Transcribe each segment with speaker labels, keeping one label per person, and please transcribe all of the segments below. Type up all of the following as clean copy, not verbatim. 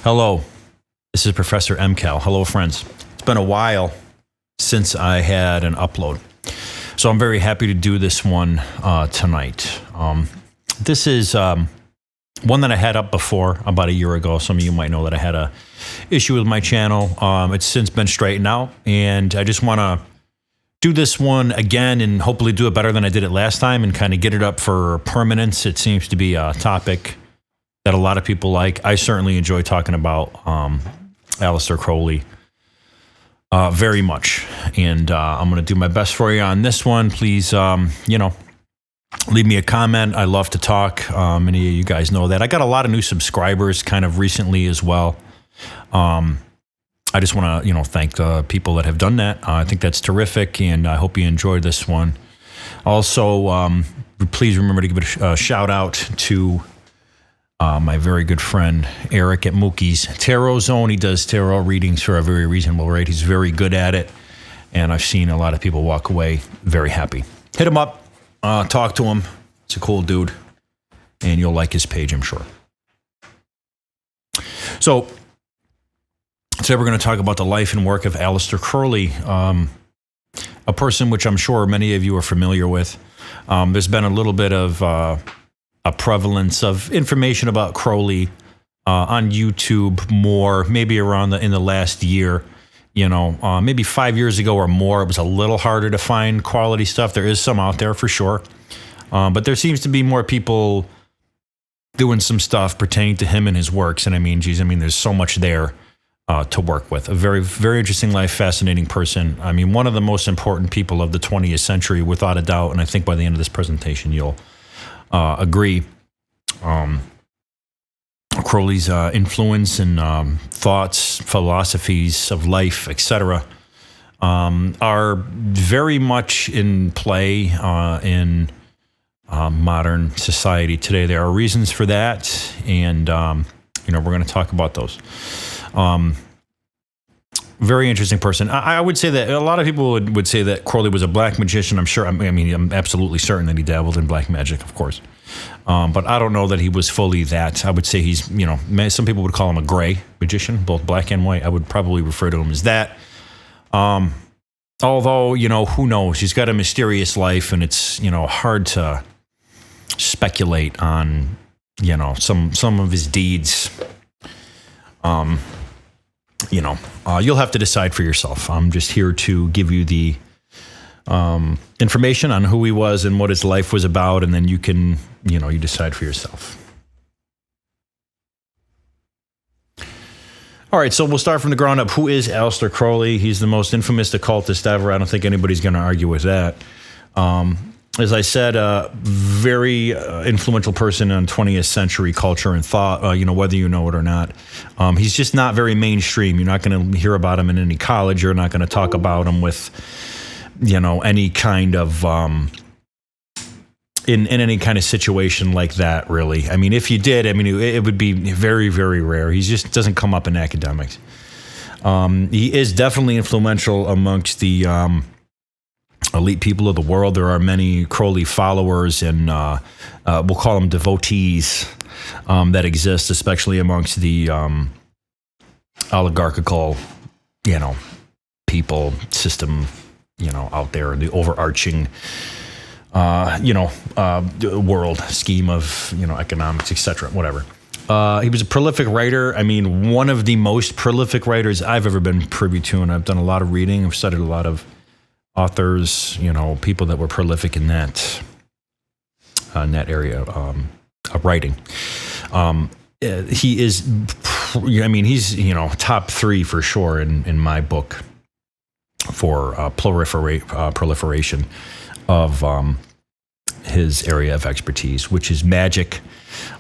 Speaker 1: Hello, this is Professor MCal. Hello, friends. It's been a while since I had an upload, so I'm very happy to do this one tonight. This is one that I had up before about a year ago. Some of you might know that I had a issue with my channel. It's since been straightened out, and I just want to do this one again and hopefully do it better than I did it last time and kind of get it up for permanence. It seems to be a topic that a lot of people like. I certainly enjoy talking about Aleister Crowley very much, and I'm going to do my best for you on this one. Please, leave me a comment. I love to talk. Many of you guys know that. I got a lot of new subscribers kind of recently as well. I just want to, thank the people that have done that. I think that's terrific, and I hope you enjoyed this one. Also, please remember to give a shout out to my very good friend Eric at Mookie's Tarot Zone. He does tarot readings for a very reasonable rate. He's very good at it, and I've seen a lot of people walk away very happy. Hit him up, talk to him. It's a cool dude, and you'll like his page, I'm sure. So today we're going to talk about the life and work of Aleister Crowley, a person which I'm sure many of you are familiar with. There's been a little bit of a prevalence of information about Crowley on YouTube more, maybe around in the last year. Maybe 5 years ago or more, it was a little harder to find quality stuff. There is some out there for sure, but there seems to be more people doing some stuff pertaining to him and his works. And there's so much there to work with. A very, very interesting life, fascinating person. One of the most important people of the 20th century, without a doubt. And I think by the end of this presentation, you'll agree. Crowley's influence and thoughts, philosophies of life, etc., are very much in play in modern society today. There are reasons for that, and we're going to talk about those. Very interesting person. I would say that a lot of people would say that Crowley was a black magician. I'm absolutely certain that he dabbled in black magic, of course. But I don't know that he was fully that. I would say he's, some people would call him a gray magician, both black and white. I would probably refer to him as that. Although, who knows? He's got a mysterious life, and it's, hard to speculate on, some of his deeds. You'll have to decide for yourself. I'm just here to give you the information on who he was and what his life was about, and then you can, you decide for yourself. All right, so we'll start from the ground up. Who is Aleister Crowley? He's the most infamous occultist ever. I don't think anybody's going to argue with that. As I said, a very influential person in 20th century culture and thought, whether you know it or not. He's just not very mainstream. You're not going to hear about him in any college. You're not going to talk about him with, any kind of, in any kind of situation like that, really. If you did, it would be very, very rare. He just doesn't come up in academics. He is definitely influential amongst the elite people of the world. There are many Crowley followers and we'll call them devotees that exist, especially amongst the oligarchical, people system, out there, the overarching, world scheme of, economics, etc., whatever. He was a prolific writer. One of the most prolific writers I've ever been privy to, and I've done a lot of reading. I've studied a lot of authors, people that were prolific in that area of writing. He is, he's, top three for sure in my book for proliferation of his area of expertise, which is magic.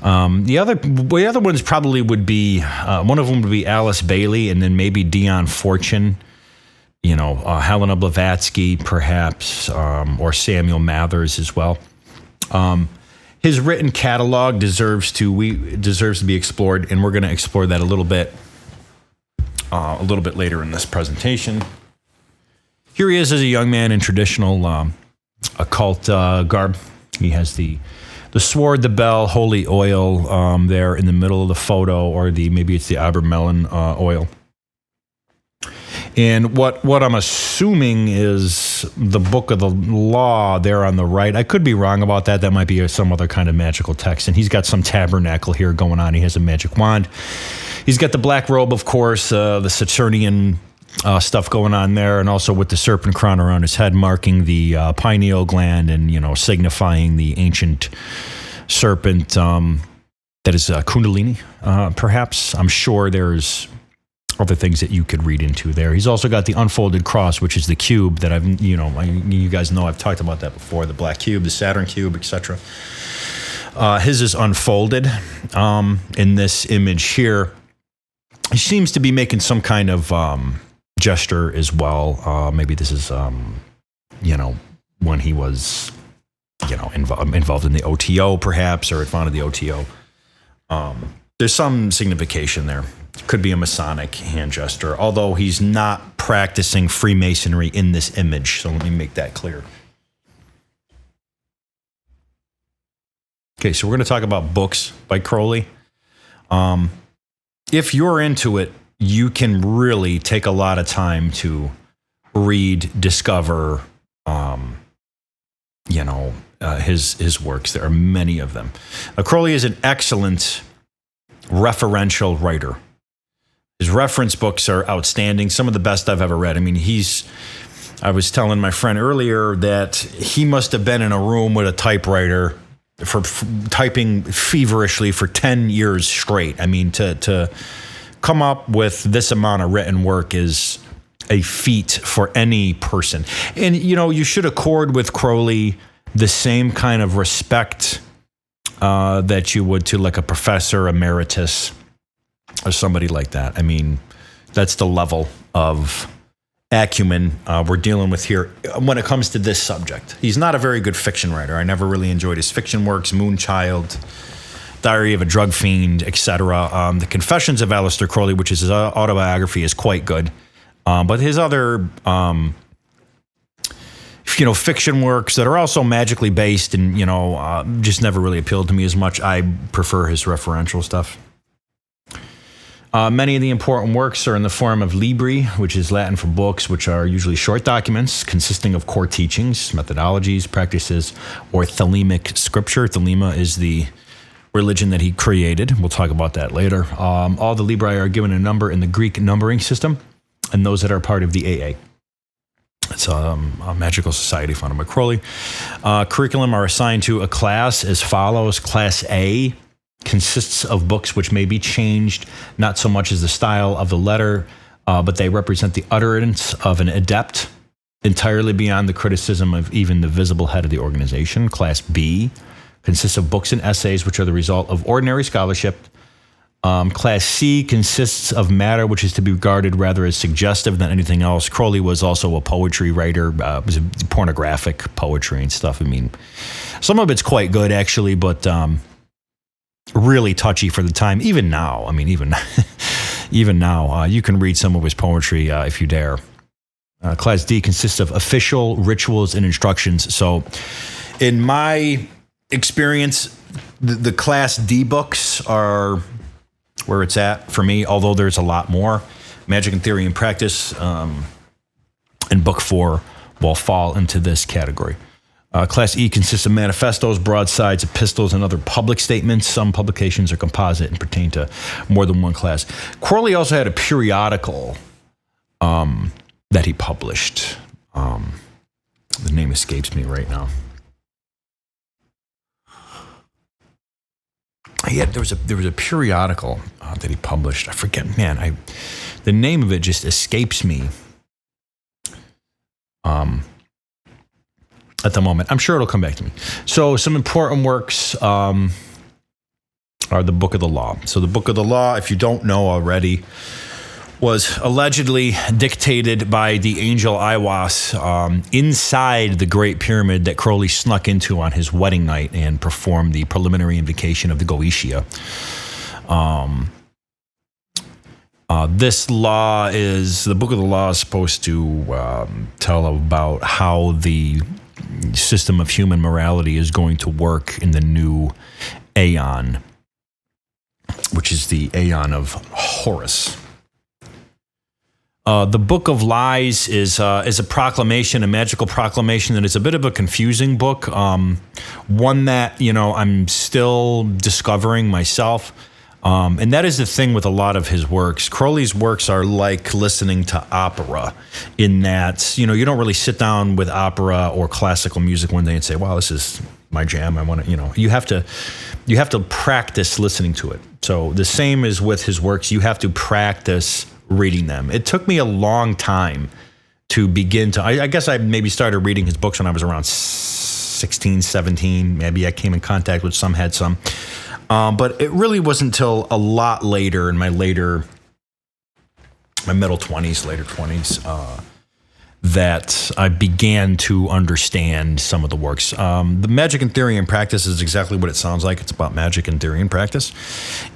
Speaker 1: The other ones probably would be, one of them would be Alice Bailey, and then maybe Dion Fortune. Helena Blavatsky, perhaps, or Samuel Mathers as well. His written catalog deserves to be explored, and we're going to explore that a little bit later in this presentation. Here he is as a young man in traditional occult garb. He has the the sword, the bell, holy oil there in the middle of the photo, or maybe it's the Abermelon oil. And what I'm assuming is the Book of the Law there on the right. I could be wrong about that. That might be some other kind of magical text. And he's got some tabernacle here going on. He has a magic wand. He's got the black robe, of course, the Saturnian stuff going on there, and also with the serpent crown around his head, marking the pineal gland and, signifying the ancient serpent that is Kundalini, perhaps. I'm sure there's other things that you could read into there. He's also got the unfolded cross, which is the cube that you guys know I've talked about that before, the black cube, the Saturn cube, etc. His is unfolded in this image here. He seems to be making some kind of gesture as well. Maybe this is, when he was, involved in the OTO perhaps, or had founded the OTO. There's some signification there. Could be a Masonic hand gesture, although he's not practicing Freemasonry in this image. So let me make that clear. Okay, so we're going to talk about books by Crowley. If you're into it, you can really take a lot of time to read, discover, his works. There are many of them. Crowley is an excellent referential writer. His reference books are outstanding, some of the best I've ever read. I mean, I was telling my friend earlier that he must have been in a room with a typewriter for typing feverishly for 10 years straight. I mean, to come up with this amount of written work is a feat for any person. And, you should accord with Crowley the same kind of respect that you would to like a professor emeritus or somebody like that. I mean, that's the level of acumen we're dealing with here when it comes to this subject. He's not a very good fiction writer. I never really enjoyed his fiction works, Moonchild, Diary of a Drug Fiend, etc. The Confessions of Aleister Crowley, which is his autobiography, is quite good. But his other fiction works that are also magically based and, just never really appealed to me as much. I prefer his referential stuff. Many of the important works are in the form of libri, which is Latin for books, which are usually short documents consisting of core teachings, methodologies, practices, or thelemic scripture. Thelema is the religion that he created. We'll talk about that later. All the libri are given a number in the Greek numbering system, and those that are part of the AA. It's a magical society founded by Crowley. Curriculum are assigned to a class as follows. Class A consists of books which may be changed, not so much as the style of the letter, but they represent the utterance of an adept, entirely beyond the criticism of even the visible head of the organization. Class B consists of books and essays which are the result of ordinary scholarship. Class C consists of matter which is to be regarded rather as suggestive than anything else. Crowley was also a poetry writer, was pornographic poetry and stuff. I mean, some of it's quite good actually, but really touchy for the time. Even now, I mean, even now, you can read some of his poetry if you dare. Class D consists of official rituals and instructions. So, in my experience, the Class D books are where it's at for me, although there's a lot more. Magic and Theory and Practice and Book 4 will fall into this category. Class E consists of manifestos, broadsides, epistles, and other public statements. Some publications are composite and pertain to more than one class. Crowley also had a periodical that he published. The name escapes me right now. Yeah, there was a periodical that he published. I forget, man. The name of it just escapes me. At the moment, I'm sure it'll come back to me. So, some important works are the Book of the Law. So, the Book of the Law, if you don't know already, was allegedly dictated by the angel Aiwass inside the Great Pyramid that Crowley snuck into on his wedding night and performed the preliminary invocation of the Goetia. This law the Book of the Law is supposed to tell about how the system of human morality is going to work in the new aeon, which is the aeon of Horus. The Book of Lies is a proclamation, a magical proclamation, and it's a bit of a confusing book, one that, I'm still discovering myself. And that is the thing with a lot of his works. Crowley's works are like listening to opera in that, you don't really sit down with opera or classical music one day and say, wow, this is my jam. I want to, you have to practice listening to it. So the same is with his works. You have to practice reading them. It took me a long time to begin to, I guess I maybe started reading his books when I was around 16, 17. Maybe I came in contact with some, had some. But it really wasn't until a lot later in my middle 20s, later 20s, that I began to understand some of the works. The Magic in Theory and Practice is exactly what it sounds like. It's about magic and theory and practice,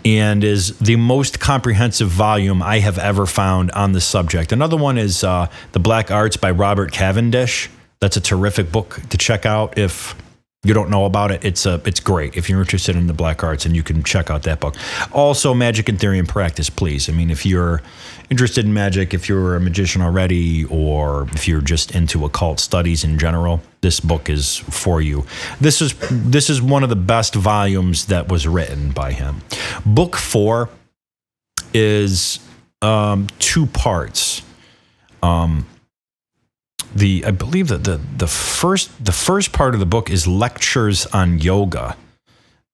Speaker 1: and is the most comprehensive volume I have ever found on the subject. Another one is The Black Arts by Robert Cavendish. That's a terrific book to check out if you don't know about it. It's great if you're interested in the black arts, and you can check out that book. Also, Magic in Theory and Practice, please. I mean, if you're interested in magic, if you're a magician already, or if you're just into occult studies in general, this book is for you. This is one of the best volumes that was written by him. Book 4 is 2 parts. I believe that the first part of the book is lectures on yoga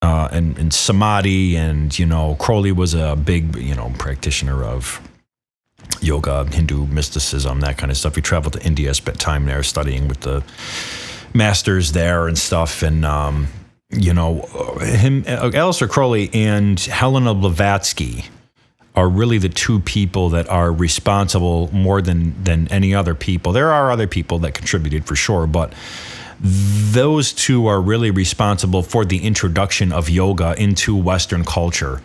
Speaker 1: and samadhi, and Crowley was a big practitioner of yoga, Hindu mysticism, that kind of stuff. He traveled to India, spent time there studying with the masters there and stuff, and Aleister Crowley and Helena Blavatsky are really the 2 people that are responsible more than any other people. There are other people that contributed for sure, but those 2 are really responsible for the introduction of yoga into Western culture,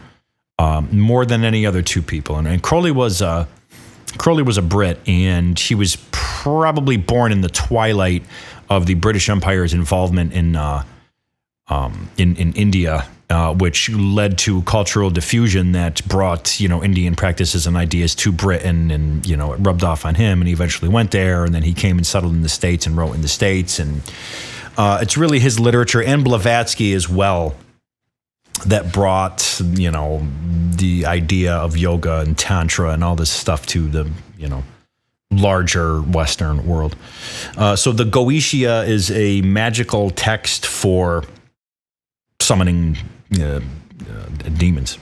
Speaker 1: more than any other 2 people. And Crowley was a Brit, and he was probably born in the twilight of the British Empire's involvement in India, which led to cultural diffusion that brought, Indian practices and ideas to Britain, and, it rubbed off on him, and he eventually went there, and then he came and settled in the States and wrote in the States, and it's really his literature, and Blavatsky as well, that brought, the idea of yoga and tantra and all this stuff to the, larger Western world. So the Goetia is a magical text for summoning demons.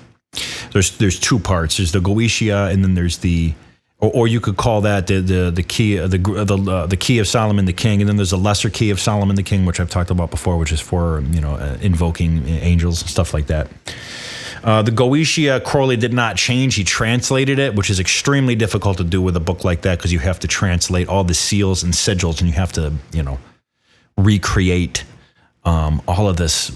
Speaker 1: There's 2 parts. There's the Goetia, and then there's the, or you could call that the key the key of Solomon the King, and then there's a lesser key of Solomon the King, which I've talked about before, which is for invoking angels and stuff like that. The Goetia, Crowley did not change. He translated it, which is extremely difficult to do with a book like that, because you have to translate all the seals and sigils, and you have to recreate all of this.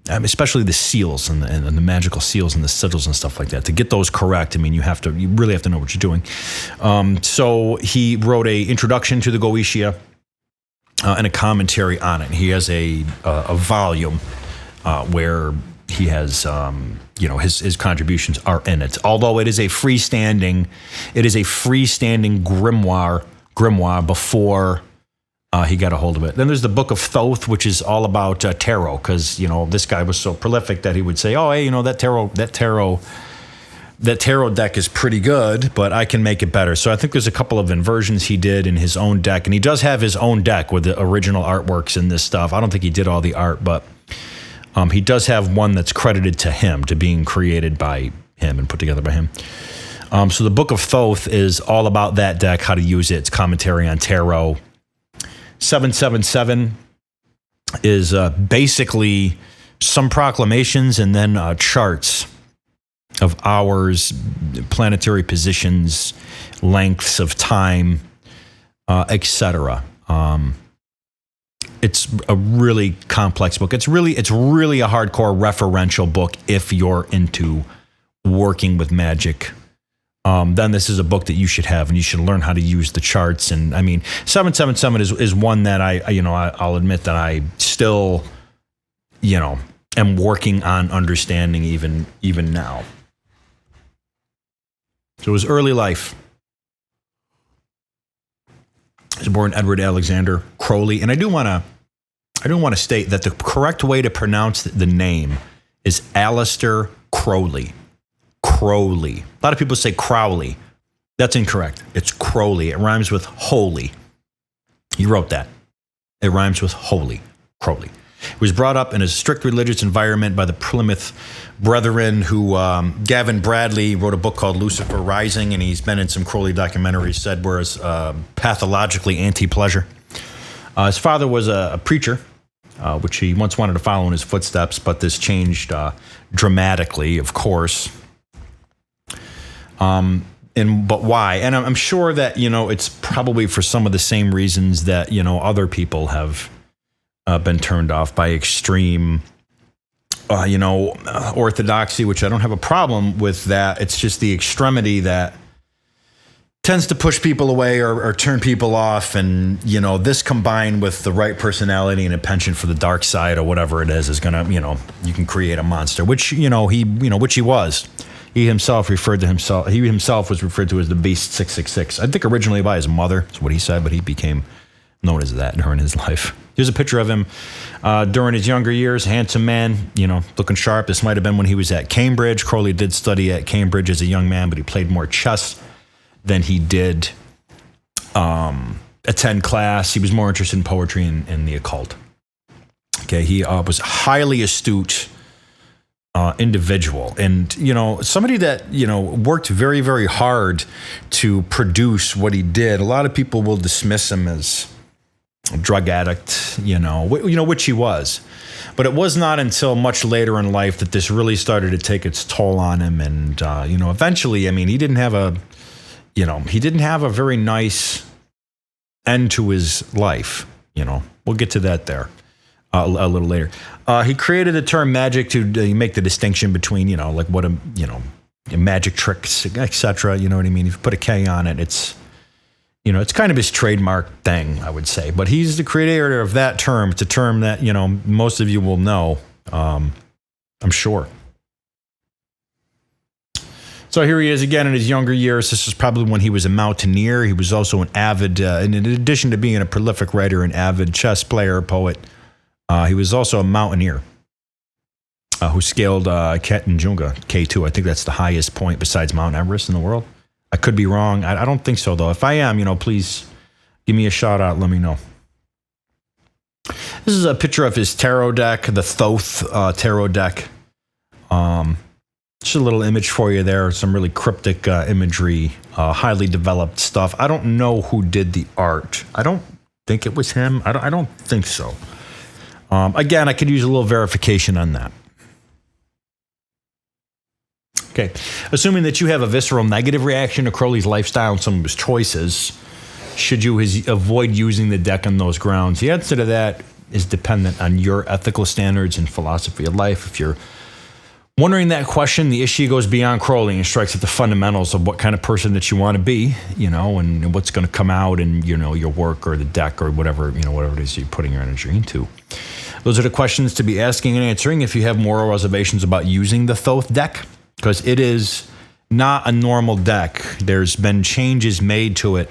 Speaker 1: Especially the seals and the magical seals and the sigils and stuff like that. To get those correct, I mean, you really have to know what you're doing. So he wrote a introduction to the Goetia and a commentary on it. He has a volume where he has his contributions are in it. Although it is a freestanding grimoire before he got a hold of it. Then there's the Book of Thoth, which is all about tarot, because this guy was so prolific that he would say, "Oh, hey, that tarot deck is pretty good, but I can make it better." So I think there's a couple of inversions he did in his own deck, and he does have his own deck with the original artworks and this stuff. I don't think he did all the art, but he does have one that's credited to him, to being created by him and put together by him. So the Book of Thoth is all about that deck, how to use it. It's commentary on tarot. 777 is basically some proclamations and then charts of hours, planetary positions, lengths of time, etc. It's a really complex book. It's really a hardcore referential book if you're into working with magic then this is a book that you should have, and you should learn how to use the charts. And I mean, 777 is one that I'll admit that I still, am working on understanding even now. So his early life. He was born Edward Alexander Crowley, and I do want to state that the correct way to pronounce the name is Aleister Crowley. Crowley. A lot of people say Crowley. That's incorrect. It's Crowley. It rhymes with holy. He wrote that. It rhymes with holy. Crowley. He was brought up in a strict religious environment by the Plymouth Brethren, who Gavin Bradley wrote a book called Lucifer Rising, and he's been in some Crowley documentaries, said was pathologically anti-pleasure. His father was a preacher, which he once wanted to follow in his footsteps, but this changed dramatically, of course. But why? And I'm sure that, it's probably for some of the same reasons that, other people have been turned off by extreme, orthodoxy, which I don't have a problem with that. It's just the extremity that tends to push people away or turn people off. And, this combined with the right personality and a penchant for the dark side or whatever it is going to, you can create a monster, which, which he was. He himself was referred to as the Beast 666. I think originally by his mother, that's what he said, but he became known as that during his life. Here's a picture of him during his younger years, handsome man, looking sharp. This might have been when he was at Cambridge. Crowley did study at Cambridge as a young man, but he played more chess than he did attend class. He was more interested in poetry and the occult. Okay, he was highly astute individual, and somebody that worked very, very hard to produce what he did. A lot of people will dismiss him as a drug addict, which he was, but it was not until much later in life that this really started to take its toll on him. And eventually, he didn't have a very nice end to his life. We'll get to that there a little later. He created the term magic to make the distinction between, like what magic tricks, etc. You know what I mean? If you put a K on it, it's kind of his trademark thing, I would say. But he's the creator of that term. It's a term that, most of you will know, I'm sure. So here he is again in his younger years. This is probably when he was a mountaineer. He was also an avid, and in addition to being a prolific writer, an avid chess player, poet, he was also a mountaineer who scaled Kanchenjunga, K2. I think that's the highest point besides Mount Everest in the world. I could be wrong. I don't think so, though. If I am, please give me a shout out. Let me know. This is a picture of his tarot deck, the Thoth tarot deck. Just a little image for you there. Some really cryptic imagery, highly developed stuff. I don't know who did the art. I don't think it was him. I don't think so. Again, I could use a little verification on that. Okay, assuming that you have a visceral negative reaction to Crowley's lifestyle and some of his choices, should you avoid using the deck on those grounds? The answer to that is dependent on your ethical standards and philosophy of life. If you're wondering that question, the issue goes beyond Crowley and strikes at the fundamentals of what kind of person that you want to be, and what's going to come out in, your work or the deck or whatever, whatever it is you're putting your energy into. Those are the questions to be asking and answering if you have moral reservations about using the Thoth deck, because it is not a normal deck. There's been changes made to it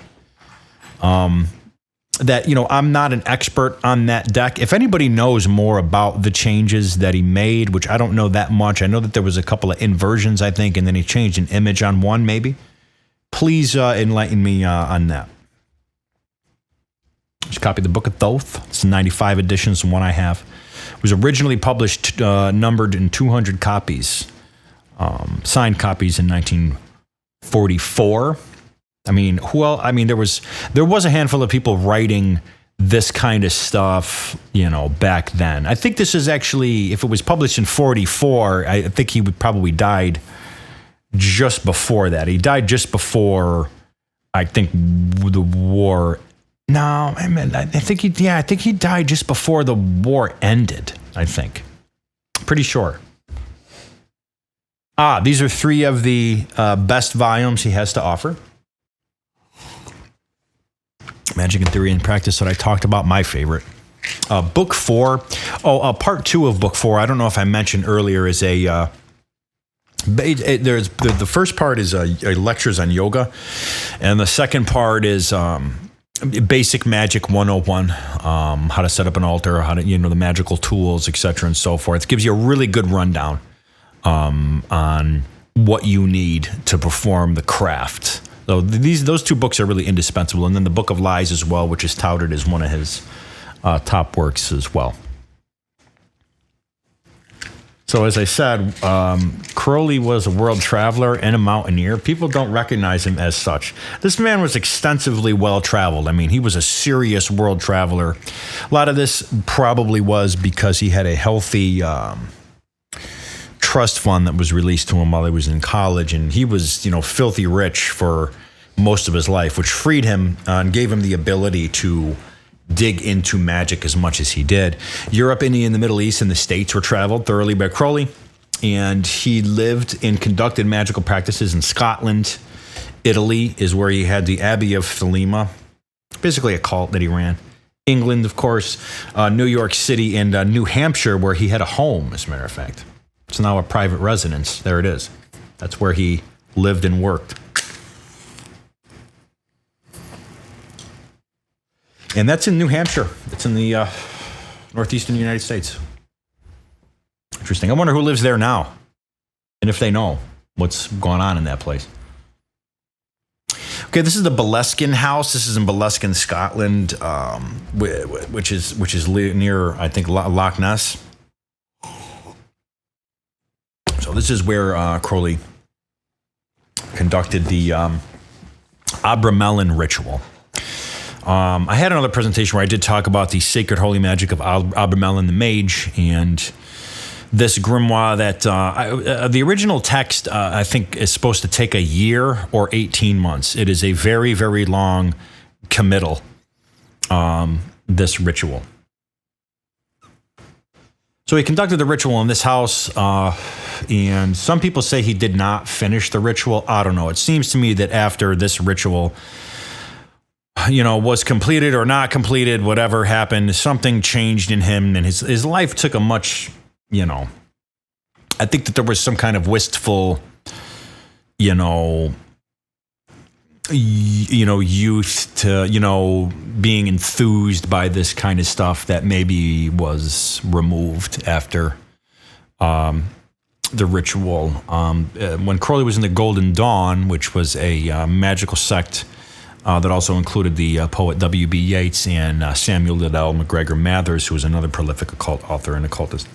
Speaker 1: that, I'm not an expert on that deck. If anybody knows more about the changes that he made, which I don't know that much, I know that there was a couple of inversions, I think, and then he changed an image on one, maybe. Please enlighten me on that. Just copy the Book of Thoth. It's 95 editions, the one I have. It was originally published, numbered in 200 copies, signed copies in 1944. There was a handful of people writing this kind of stuff, back then. I think this is actually, if it was published in 44, I think he would probably died just before that. He died just before, I think, the war. No, I think he died just before the war ended, I think. Pretty sure. These are 3 of the best volumes he has to offer. Magic in Theory and Practice that I talked about, my favorite. Book 4. Part 2 of Book 4, I don't know if I mentioned earlier, is the first part is lectures on yoga, and the second part is basic magic 101, how to set up an altar, how to, the magical tools, etc. and so forth. It gives you a really good rundown on what you need to perform the craft. So those 2 books are really indispensable. And then the Book of Lies as well, which is touted as one of his top works as well. So as I said, Crowley was a world traveler and a mountaineer. People don't recognize him as such. This man was extensively well-traveled. I mean, he was a serious world traveler. A lot of this probably was because he had a healthy trust fund that was released to him while he was in college, and he was, filthy rich for most of his life, which freed him and gave him the ability to dig into magic as much as he did. Europe, India, and the Middle East and the States were traveled thoroughly by Crowley, and he lived and conducted magical practices in Scotland. Italy is where he had the Abbey of Thelema, basically a cult that he ran. England, of course, New York City, and New Hampshire, where he had a home, as a matter of fact. It's now a private residence. There it is. That's where he lived and worked. And that's in New Hampshire. It's in the northeastern United States. Interesting. I wonder who lives there now, and if they know what's going on in that place. Okay, this is the Boleskine House. This is in Boleskine, Scotland, which is near, I think, Loch Ness. So this is where Crowley conducted the Abramelin ritual. I had another presentation where I did talk about the sacred holy magic of Abramelin the Mage, and this grimoire that the original text, I think, is supposed to take a year or 18 months. It is a very, very long committal, this ritual. So he conducted the ritual in this house, and some people say he did not finish the ritual. I don't know. It seems to me that after this ritual, was completed or not completed, whatever happened, something changed in him, and his life took a much, I think that there was some kind of wistful, youth to, being enthused by this kind of stuff that maybe was removed after the ritual. When Crowley was in the Golden Dawn, which was a magical sect that also included the poet W.B. Yeats and Samuel Liddell MacGregor Mathers, who was another prolific occult author and occultist.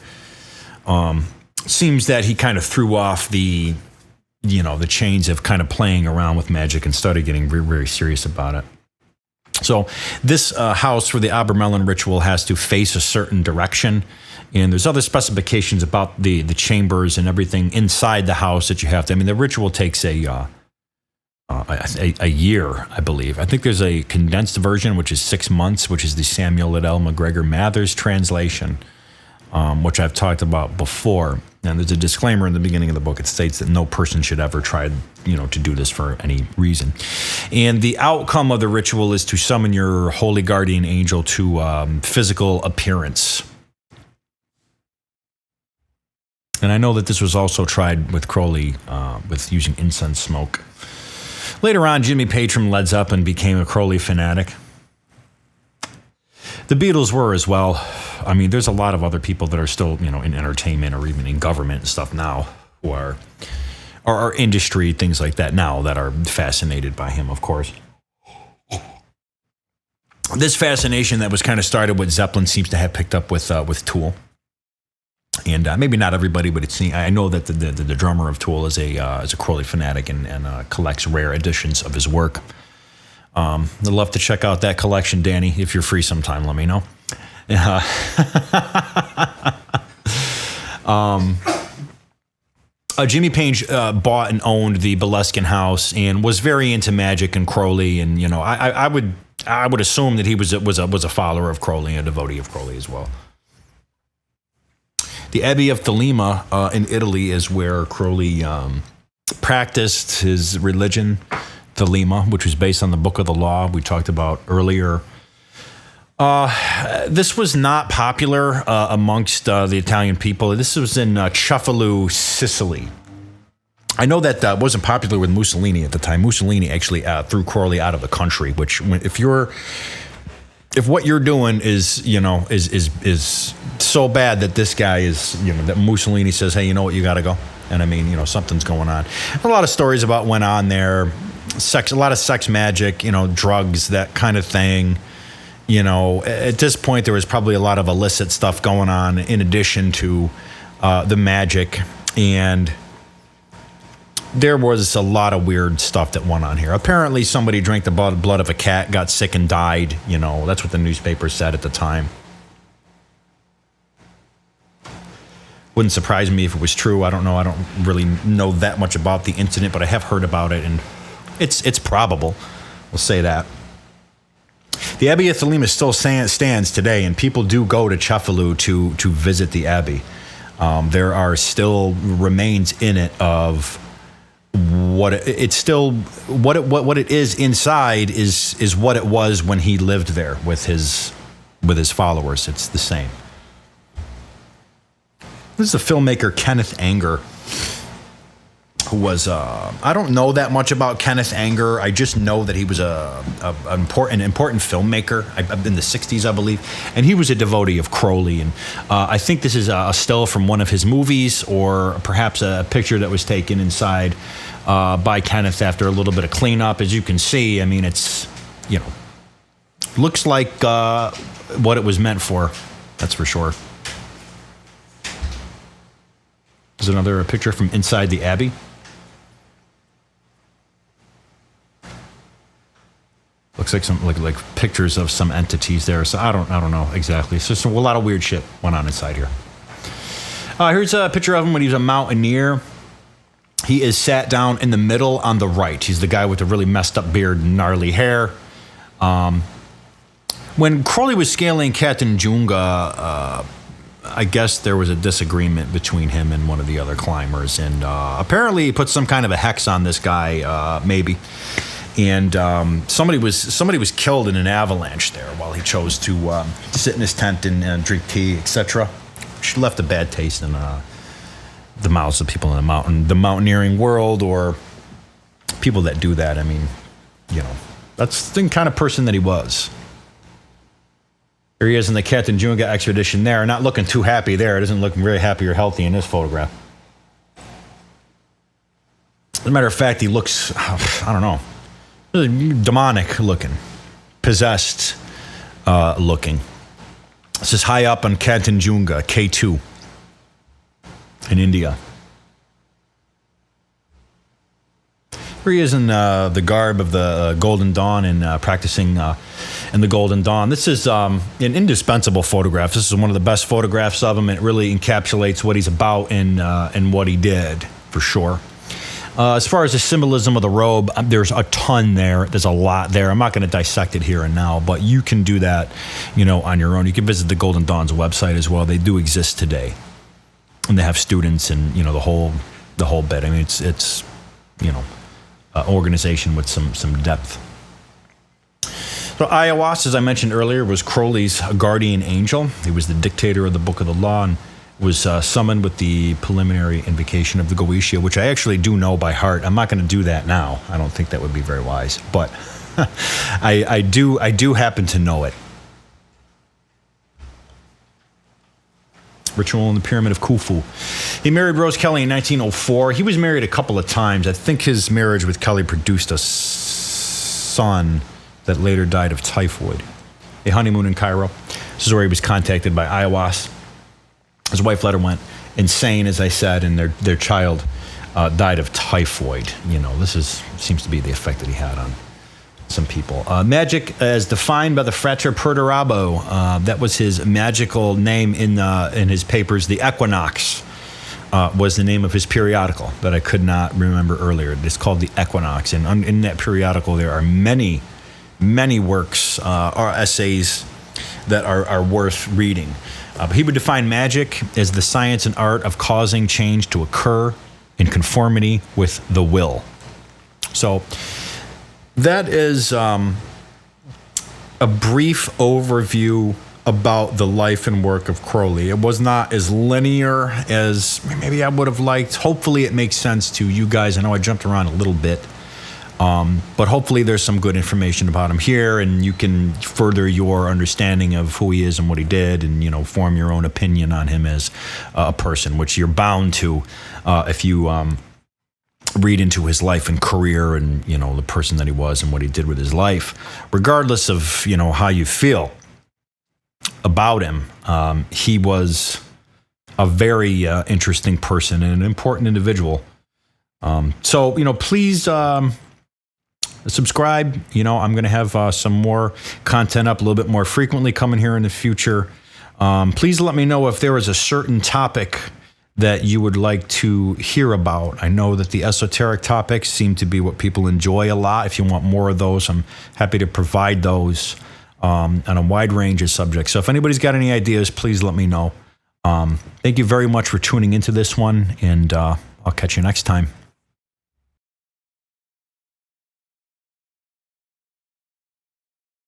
Speaker 1: Seems that he kind of threw off the chains of kind of playing around with magic and started getting very, very serious about it. So this house for the Abramelin ritual has to face a certain direction, and there's other specifications about the chambers and everything inside the house that you have to. I mean, the ritual takes a year, I believe. I think there's a condensed version, which is 6 months, which is the Samuel Liddell MacGregor Mathers translation, which I've talked about before. And there's a disclaimer in the beginning of the book. It states that no person should ever try, to do this for any reason. And the outcome of the ritual is to summon your holy guardian angel to physical appearance. And I know that this was also tried with Crowley with using incense smoke. Later on, Jimmy Page from Led Zeppelin became a Crowley fanatic. The Beatles were as well. I mean, there's a lot of other people that are still, in entertainment or even in government and stuff now who are industry, things like that now, that are fascinated by him, of course. This fascination that was kind of started with Zeppelin seems to have picked up with Tool. And maybe not everybody, but I know that the drummer of Tool is a Crowley fanatic and collects rare editions of his work. I'd love to check out that collection, Danny. If you're free sometime, let me know. Jimmy Page bought and owned the Boleskine house and was very into magic and Crowley, and I would assume that he was a follower of Crowley and a devotee of Crowley as well. The Abbey of Thelema in Italy is where Crowley practiced his religion, Thelema, which was based on the Book of the Law we talked about earlier. This was not popular amongst the Italian people. This was in Cefalù, Sicily. I know that wasn't popular with Mussolini at the time. Mussolini actually threw Crowley out of the country. Which, if what you're doing is so bad that this guy is, that Mussolini says, hey, you know what, you got to go. And I mean, something's going on. A lot of stories about what went on there. A lot of sex magic, drugs, that kind of thing. At this point, there was probably a lot of illicit stuff going on in addition to the magic. And there was a lot of weird stuff that went on here. Apparently, somebody drank the blood of a cat, got sick, and died. That's what the newspaper said at the time. Wouldn't surprise me if it was true. I don't know. I don't really know that much about the incident, but I have heard about it, and it's probable. We'll say that. The Abbey of Thelema still stands today, and people do go to Cefalù to visit the abbey. There are still remains in it of what it is inside is what it was when he lived there with his followers. It's the same. This is the filmmaker Kenneth Anger, who was I don't know that much about Kenneth Anger. I just know that he was an important filmmaker in the 60s, I believe, and he was a devotee of Crowley. And I think this is a still from one of his movies, or perhaps a picture that was taken inside by Kenneth after a little bit of cleanup. As you can see, I mean, it's looks like what it was meant for. That's for sure. There's another picture from inside the abbey. Looks like some like pictures of some entities there. So I don't know exactly. It's just a lot of weird shit went on inside here. Here's a picture of him when he was a mountaineer. He is sat down in the middle on the right. He's the guy with the really messed up beard and gnarly hair. When Crowley was scaling Kanchenjunga, I guess there was a disagreement between him and one of the other climbers, and apparently he put some kind of a hex on this guy, maybe. And somebody was killed in an avalanche there while he chose to sit in his tent and drink tea, etc. Which left a bad taste in the mouths of people in the mountaineering world, or people that do that. I mean, that's the kind of person that he was. Here he is in the Kanchenjunga expedition there, not looking too happy there. It doesn't look very happy or healthy in this photograph. As a matter of fact, he looks, I don't know, demonic looking, possessed looking. This is high up on Kanchenjunga, K2, in India. Here he is in the garb of the Golden Dawn and practicing in the Golden Dawn. This is an indispensable photograph. This is one of the best photographs of him. It really encapsulates what he's about and what he did, for sure. As far as the symbolism of the robe, there's a ton there. There's a lot there. I'm not going to dissect it here and now, but you can do that, on your own. You can visit the Golden Dawn's website as well. They do exist today, and they have students and the whole bit. I mean, it's organization with some depth. So Ayahuasca, as I mentioned earlier, was Crowley's guardian angel. He was the dictator of the Book of the Law and was summoned with the preliminary invocation of the Goetia, which I actually do know by heart. I'm not going to do that now. I don't think that would be very wise, but I do happen to know it. Ritual in the Pyramid of Khufu. He married Rose Kelly in 1904. He was married a couple of times. I think his marriage with Kelly produced a son that later died of typhoid. A honeymoon in Cairo. This is where he was contacted by ayahuasca. His wife later went insane, as I said, and their child died of typhoid. This seems to be the effect that he had on some people. Magic as defined by the Frater Perdurabo. That was his magical name in his papers. The Equinox was the name of his periodical that I could not remember earlier. It's called the Equinox, and in that periodical there are many works or essays that are worth reading. But he would define magic as the science and art of causing change to occur in conformity with the will. So that is a brief overview about the life and work of Crowley. It was not as linear as maybe I would have liked. Hopefully it makes sense to you guys. I know I jumped around a little bit, but hopefully there's some good information about him here, and you can further your understanding of who he is and what he did, and form your own opinion on him as a person, which you're bound to if you read into his life and career and the person that he was and what he did with his life, regardless of how you feel about him. He was a very interesting person and an important individual. So please subscribe. I'm going to have some more content up a little bit more frequently coming here in the future. Please let me know if there is a certain topic that you would like to hear about. I know that the esoteric topics seem to be what people enjoy a lot. If you want more of those, I'm happy to provide those on a wide range of subjects. So if anybody's got any ideas, please let me know. Thank you very much for tuning into this one, and I'll catch you next time.